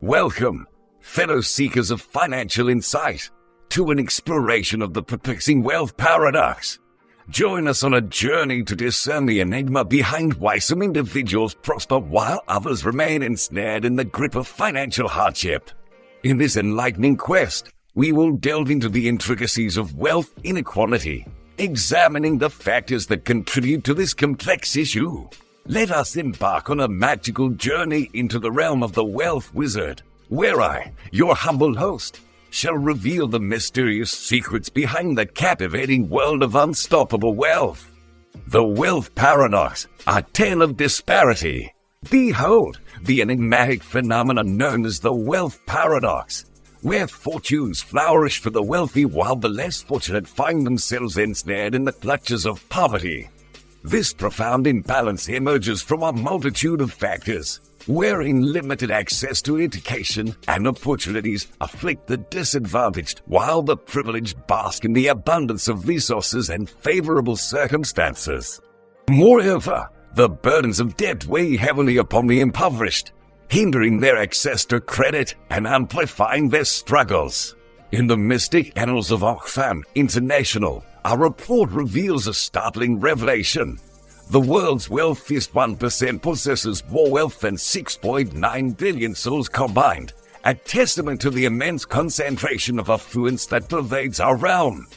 Welcome, fellow seekers of financial insight, to an exploration of the perplexing wealth paradox. Join us on a journey to discern the enigma behind why some individuals prosper while others remain ensnared in the grip of financial hardship. In this enlightening quest, we will delve into the intricacies of wealth inequality, examining the factors that contribute to this complex issue. Let us embark on a magical journey into the realm of the wealth wizard, where I, your humble host, shall reveal the mysterious secrets behind the captivating world of unstoppable wealth. The wealth paradox, a tale of disparity. Behold, the enigmatic phenomenon known as the wealth paradox, where fortunes flourish for the wealthy while the less fortunate find themselves ensnared in the clutches of poverty. This profound imbalance emerges from a multitude of factors, wherein limited access to education and opportunities afflict the disadvantaged, while the privileged bask in the abundance of resources and favorable circumstances. Moreover, the burdens of debt weigh heavily upon the impoverished, hindering their access to credit and amplifying their struggles. In the mystic annals of Oxfam International, our report reveals a startling revelation. The world's wealthiest 1% possesses more wealth than 6.9 billion souls combined, a testament to the immense concentration of affluence that pervades our realm.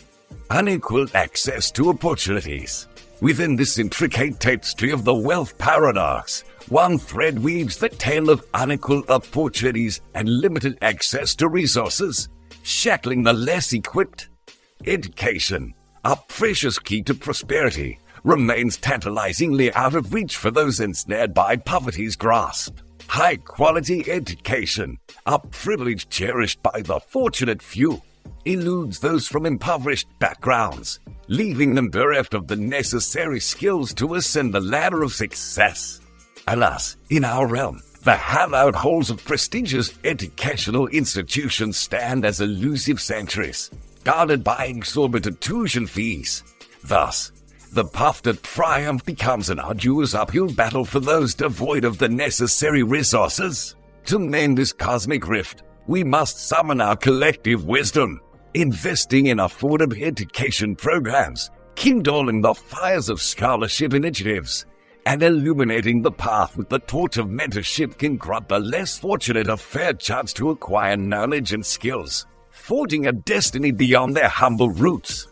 Unequal access to opportunities. Within this intricate tapestry of the wealth paradox, one thread weaves the tale of unequal opportunities and limited access to resources, shackling the less equipped. Education, a precious key to prosperity, remains tantalizingly out of reach for those ensnared by poverty's grasp. High-quality education, a privilege cherished by the fortunate few, eludes those from impoverished backgrounds, leaving them bereft of the necessary skills to ascend the ladder of success. Alas, in our realm, the hallowed halls of prestigious educational institutions stand as elusive sanctuaries, guarded by exorbitant tuition fees. Thus, the path to triumph becomes an arduous uphill battle for those devoid of the necessary resources. To mend this cosmic rift, we must summon our collective wisdom, investing in affordable education programs, kindling the fires of scholarship initiatives, and illuminating the path with the torch of mentorship can grant the less fortunate a fair chance to acquire knowledge and skills, forging a destiny beyond their humble roots.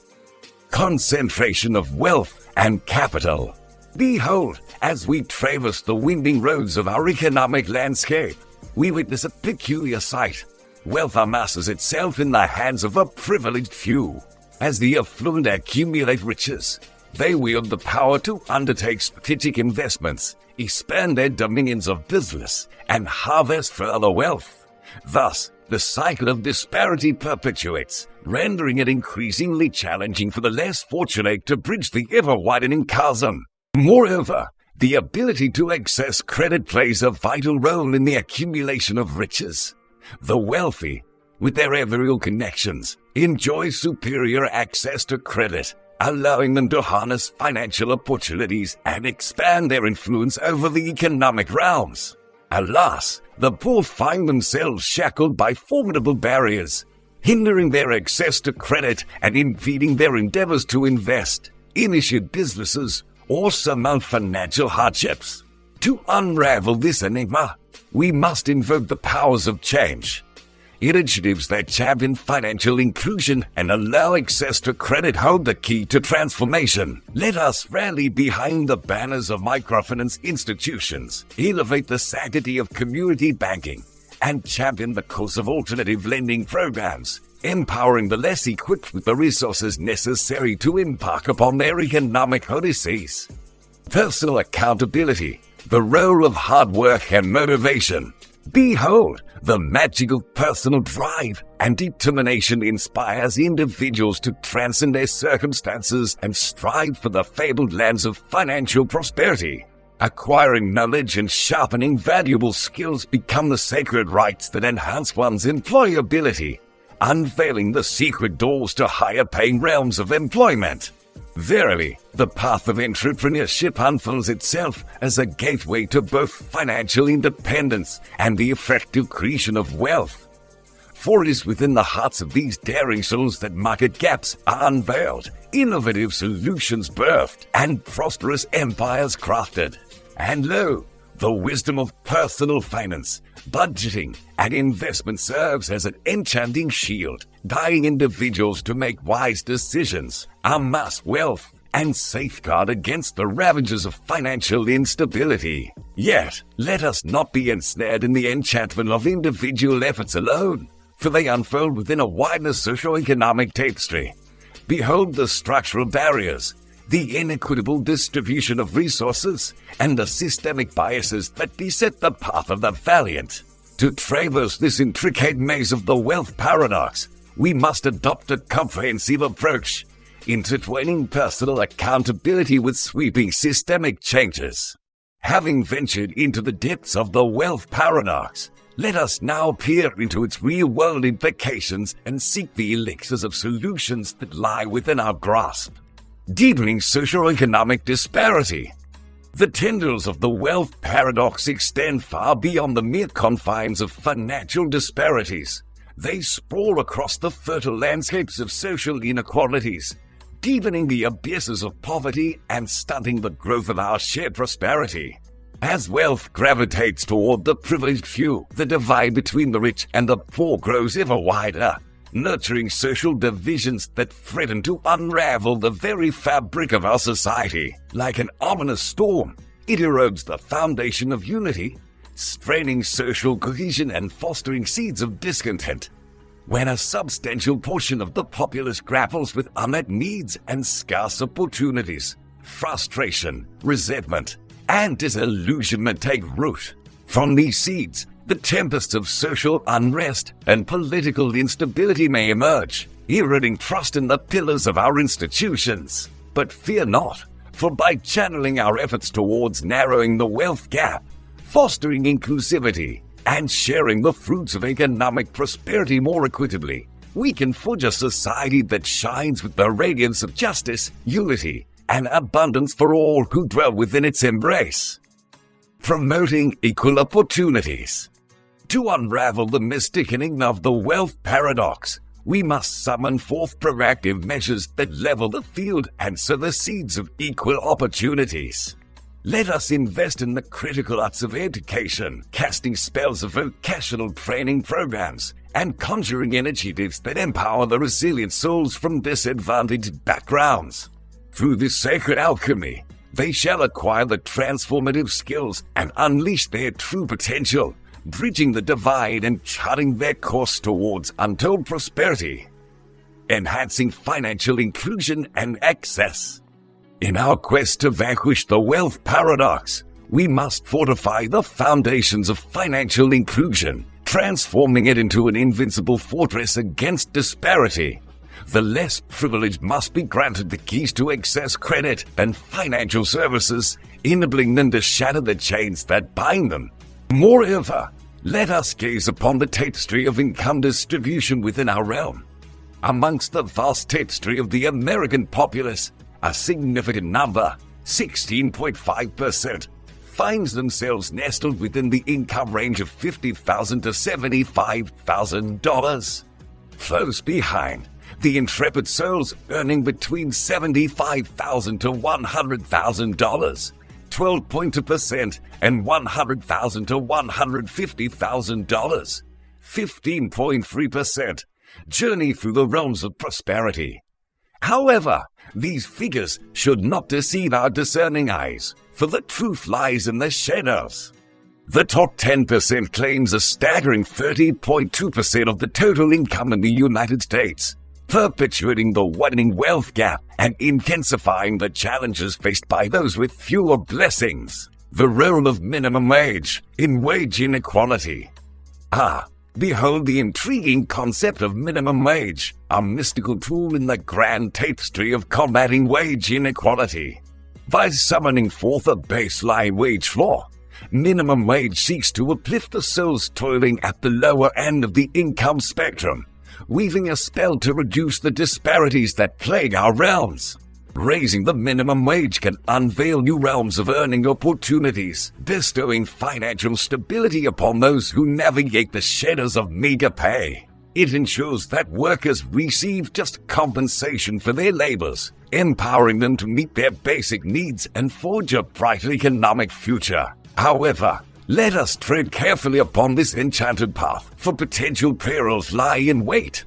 Concentration of wealth and capital. Behold, as we traverse the winding roads of our economic landscape, we witness a peculiar sight. Wealth amasses itself in the hands of a privileged few. As the affluent accumulate riches, they wield the power to undertake strategic investments, expand their dominions of business, and harvest further wealth. Thus, the cycle of disparity perpetuates, rendering it increasingly challenging for the less fortunate to bridge the ever-widening chasm. Moreover, the ability to access credit plays a vital role in the accumulation of riches. The wealthy, with their aerial connections, enjoy superior access to credit, allowing them to harness financial opportunities and expand their influence over the economic realms. Alas, the poor find themselves shackled by formidable barriers, hindering their access to credit and impeding their endeavors to invest, initiate businesses, or surmount financial hardships. To unravel this enigma, we must invoke the powers of change. Initiatives that champion financial inclusion and allow access to credit hold the key to transformation. Let us rally behind the banners of microfinance institutions, elevate the sanctity of community banking, and champion the cause of alternative lending programs, empowering the less equipped with the resources necessary to embark upon their economic odysseys. Personal accountability, the role of hard work and motivation. Behold, the magical personal drive and determination inspires individuals to transcend their circumstances and strive for the fabled lands of financial prosperity. Acquiring knowledge and sharpening valuable skills become the sacred rites that enhance one's employability, unveiling the secret doors to higher-paying realms of employment. Verily, the path of entrepreneurship unfolds itself as a gateway to both financial independence and the effective creation of wealth. For it is within the hearts of these daring souls that market gaps are unveiled, innovative solutions birthed, and prosperous empires crafted. And lo, the wisdom of personal finance, budgeting, and investment serves as an enchanting shield, guiding individuals to make wise decisions, amass wealth, and safeguard against the ravages of financial instability. Yet, let us not be ensnared in the enchantment of individual efforts alone, for they unfold within a wider socio-economic tapestry. Behold the structural barriers, the inequitable distribution of resources, and the systemic biases that beset the path of the valiant. To traverse this intricate maze of the wealth paradox, we must adopt a comprehensive approach, intertwining personal accountability with sweeping systemic changes. Having ventured into the depths of the wealth paradox, let us now peer into its real-world implications and seek the elixirs of solutions that lie within our grasp. Deepening socio-economic disparity. The tendrils of the wealth paradox extend far beyond the mere confines of financial disparities. They sprawl across the fertile landscapes of social inequalities, deepening the abysses of poverty and stunting the growth of our shared prosperity. As wealth gravitates toward the privileged few, the divide between the rich and the poor grows ever wider, nurturing social divisions that threaten to unravel the very fabric of our society. Like an ominous storm, it erodes the foundation of unity, straining social cohesion and fostering seeds of discontent. When a substantial portion of the populace grapples with unmet needs and scarce opportunities, frustration, resentment, and disillusionment take root. From these seeds, the tempests of social unrest and political instability may emerge, eroding trust in the pillars of our institutions. But fear not, for by channeling our efforts towards narrowing the wealth gap, fostering inclusivity, and sharing the fruits of economic prosperity more equitably, we can forge a society that shines with the radiance of justice, unity, and abundance for all who dwell within its embrace. Promoting equal opportunities. To unravel the mystic enigma of the wealth paradox, we must summon forth proactive measures that level the field and sow the seeds of equal opportunities. Let us invest in the critical arts of education, casting spells of vocational training programs, and conjuring initiatives that empower the resilient souls from disadvantaged backgrounds. Through this sacred alchemy, they shall acquire the transformative skills and unleash their true potential, bridging the divide and charting their course towards untold prosperity, enhancing financial inclusion and access. In our quest to vanquish the wealth paradox, we must fortify the foundations of financial inclusion, transforming it into an invincible fortress against disparity. The less privileged must be granted the keys to access credit and financial services, enabling them to shatter the chains that bind them. Moreover, let us gaze upon the tapestry of income distribution within our realm. Amongst the vast tapestry of the American populace, a significant number, 16.5%, finds themselves nestled within the income range of $50,000 to $75,000. Close behind, the intrepid souls earning between $75,000 to $100,000, 12.2%, and $100,000 to $150,000, 15.3%, journey through the realms of prosperity. However, these figures should not deceive our discerning eyes, for the truth lies in the shadows. The top 10% claims a staggering 30.2% of the total income in the United States, perpetuating the widening wealth gap and intensifying the challenges faced by those with fewer blessings. The role of minimum wage in wage inequality. Behold the intriguing concept of minimum wage, a mystical tool in the grand tapestry of combating wage inequality. By summoning forth a baseline wage floor, minimum wage seeks to uplift the souls toiling at the lower end of the income spectrum, weaving a spell to reduce the disparities that plague our realms. Raising the minimum wage can unveil new realms of earning opportunities, bestowing financial stability upon those who navigate the shadows of meager pay. It ensures that workers receive just compensation for their labors, empowering them to meet their basic needs and forge a brighter economic future. However, let us tread carefully upon this enchanted path, for potential perils lie in wait.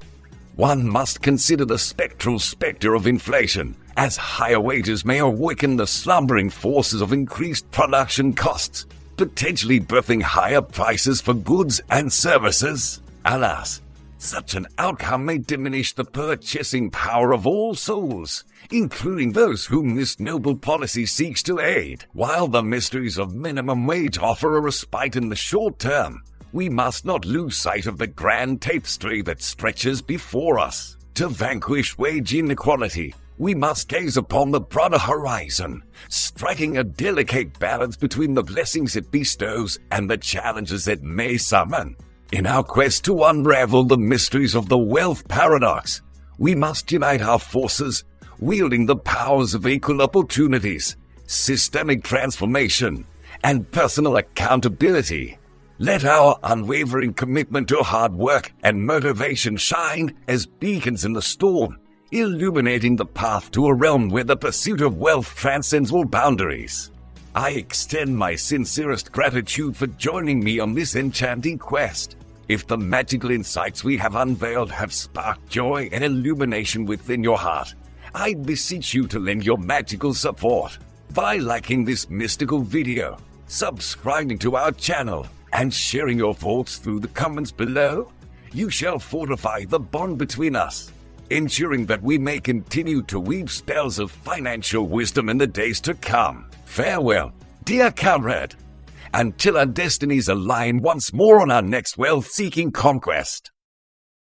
One must consider the spectral specter of inflation, as higher wages may awaken the slumbering forces of increased production costs, potentially birthing higher prices for goods and services. Alas, such an outcome may diminish the purchasing power of all souls, including those whom this noble policy seeks to aid. While the mysteries of minimum wage offer a respite in the short term, we must not lose sight of the grand tapestry that stretches before us. To vanquish wage inequality, we must gaze upon the broader horizon, striking a delicate balance between the blessings it bestows and the challenges it may summon. In our quest to unravel the mysteries of the wealth paradox, we must unite our forces, wielding the powers of equal opportunities, systemic transformation, and personal accountability. Let our unwavering commitment to hard work and motivation shine as beacons in the storm, illuminating the path to a realm where the pursuit of wealth transcends all boundaries. I extend my sincerest gratitude for joining me on this enchanting quest. If the magical insights we have unveiled have sparked joy and illumination within your heart, I beseech you to lend your magical support by liking this mystical video, subscribing to our channel, and sharing your thoughts through the comments below. You shall fortify the bond between us, ensuring that we may continue to weave spells of financial wisdom in the days to come. Farewell, dear comrade, until our destinies align once more on our next wealth-seeking conquest.